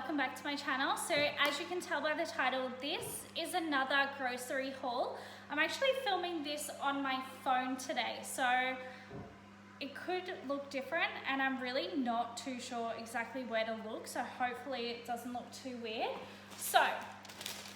welcome back to my channel. So as you can tell by the title, this is another grocery haul. I'm actually filming this on my phone today, so it could look different and I'm really not too sure exactly where to look, so hopefully it doesn't look too weird. So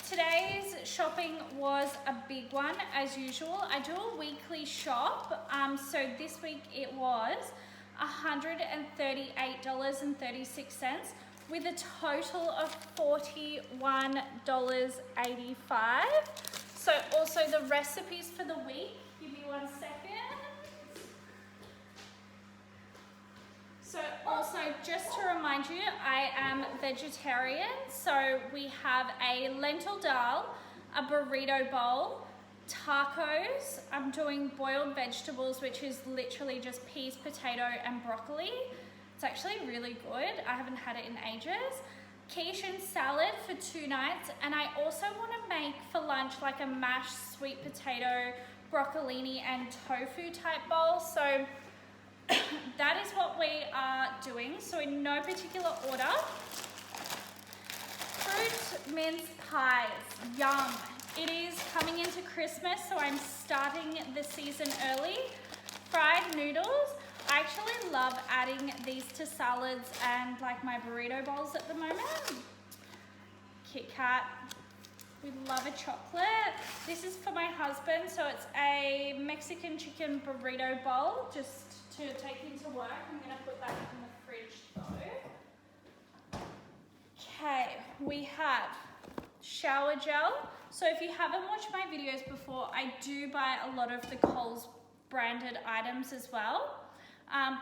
today's shopping was a big one as usual. I do a weekly shop, so this week it was $138.36 with a total of $41.85. So also the recipes for the week, give me 1 second. So also just to remind you, I am vegetarian. So we have a lentil dal, a burrito bowl, tacos. I'm doing boiled vegetables, which is literally just peas, potato and broccoli. It's actually really good. I haven't had it in ages. Quiche and salad for 2 nights, and I also want to make for lunch like a mashed sweet potato, broccolini and tofu type bowl. So that is what we are doing. So in no particular order. Fruit mince pies, yum. It is coming into Christmas, so I'm starting the season early. Fried noodles. I actually love adding these to salads and like my burrito bowls at the moment. Kit Kat. We love a chocolate. This is for my husband, so it's a Mexican chicken burrito bowl just to take into work. I'm gonna put that in the fridge though. Okay, we have shower gel. So if you haven't watched my videos before, I do buy a lot of the Coles branded items as well.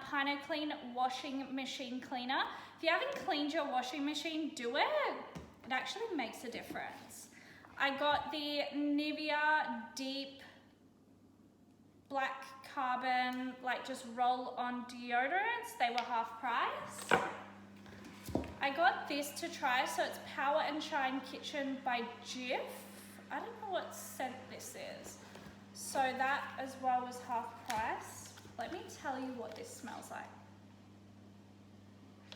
Pino Clean washing machine cleaner. If you haven't cleaned your washing machine, do it. It actually makes a difference. I got the Nivea Deep Black Carbon, like just roll on deodorants. They were half price. I got this to try, so it's Power and Shine Kitchen by Jif. I don't know what scent this is. So that as well was half price. Let me tell you what this smells like.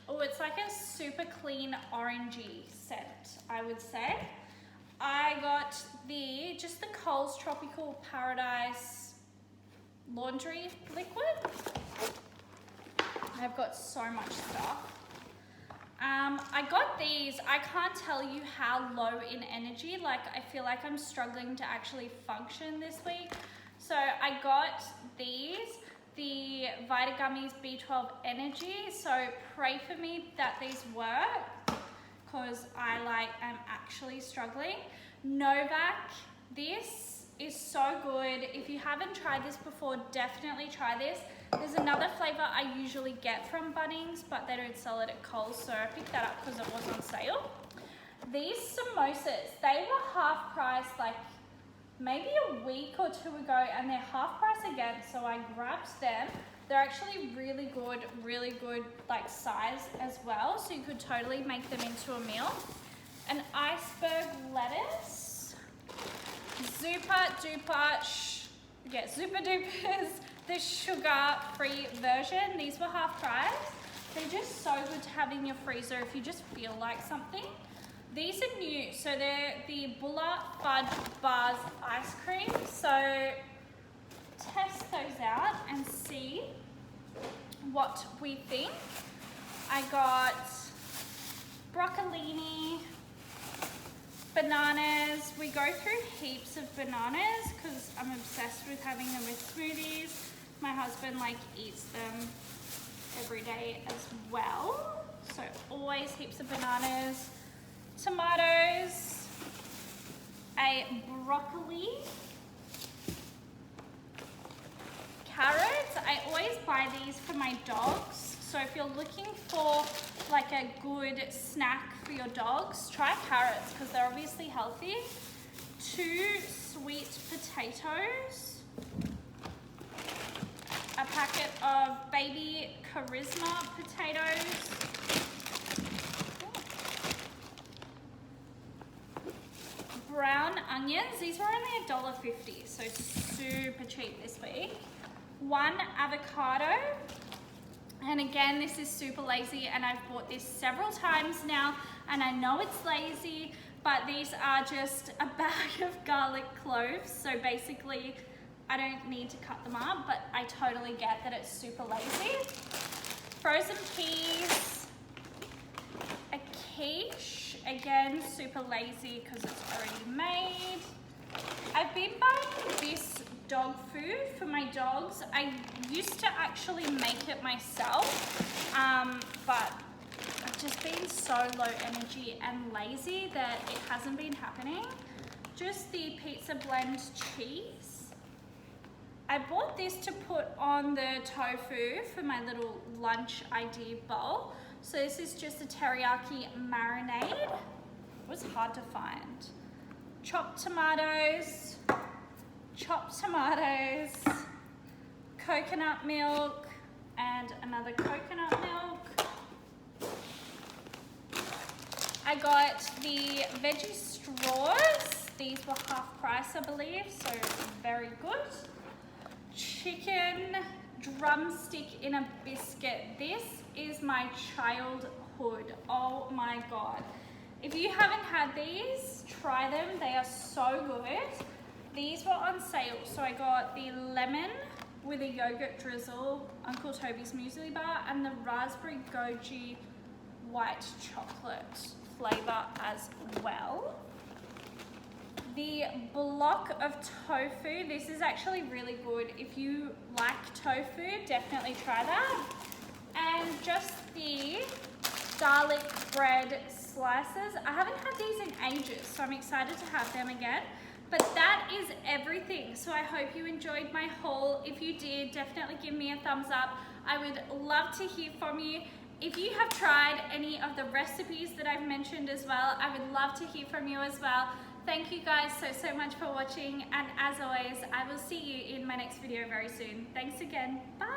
Oh, it's like a super clean orangey scent, I would say. I got just the Coles Tropical Paradise laundry liquid. I've got so much stuff. I got these. I can't tell you how low in energy. Like, I feel like I'm struggling to actually function this week. So I got these, the Vita Gummies B12 Energy. So pray for me that these work, because I am actually struggling. Novak, this is so good. If you haven't tried this before, definitely try this. There's another flavor I usually get from Bunnings, but they don't sell it at Coles, so I picked that up because it was on sale. These samosas, they were half price like maybe a week or 2 ago, and they're half price again, so I grabbed them. They're actually really good like size as well, so you could totally make them into a meal. An iceberg lettuce, Super Duper's, the sugar-free version. These were half price. They're just so good to have in your freezer if you just feel like something. These are new, so they're the Bula Fudge Bars ice cream. So test those out and see what we think. I got Broccolini Bananas. We go through heaps of bananas because I'm obsessed with having them with smoothies. My husband eats them every day as well. So always heaps of bananas. Tomatoes, a broccoli, carrots. I always buy these for my dogs. So if you're looking for like a good snack for your dogs, try carrots because they're obviously healthy. 2 sweet potatoes. A packet of baby charisma potatoes. Brown onions. These were only $1.50, so super cheap this week. 1 avocado. And again, this is super lazy, and I've bought this several times now, and I know it's lazy, but these are just a bag of garlic cloves. So basically, I don't need to cut them up, but I totally get that it's super lazy. Frozen peas, a quiche, again, super lazy because it's already made. I've been buying this dog food for my dogs. I used to actually make it myself, but I've just been so low energy and lazy that it hasn't been happening. Just the pizza blend cheese. I bought this to put on the tofu for my little lunch idea bowl. So this is just a teriyaki marinade. It was hard to find. Chopped tomatoes, coconut milk, and another coconut milk. I got the Veggie Straws. These were half price, I believe, so very good. Chicken drumstick in a biscuit. This is my childhood. Oh my God. If you haven't had these, try them. They are so good. These were on sale, so I got the lemon with a yogurt drizzle, Uncle Toby's muesli bar, and the raspberry goji white chocolate flavor as well. The block of tofu, this is actually really good. If you like tofu, definitely try that. And just the garlic bread slices. I haven't had these in ages, so I'm excited to have them again. But that is everything. So I hope you enjoyed my haul. If you did, definitely give me a thumbs up. I would love to hear from you. If you have tried any of the recipes that I've mentioned as well, I would love to hear from you as well. Thank you guys so much for watching. And as always, I will see you in my next video very soon. Thanks again. Bye.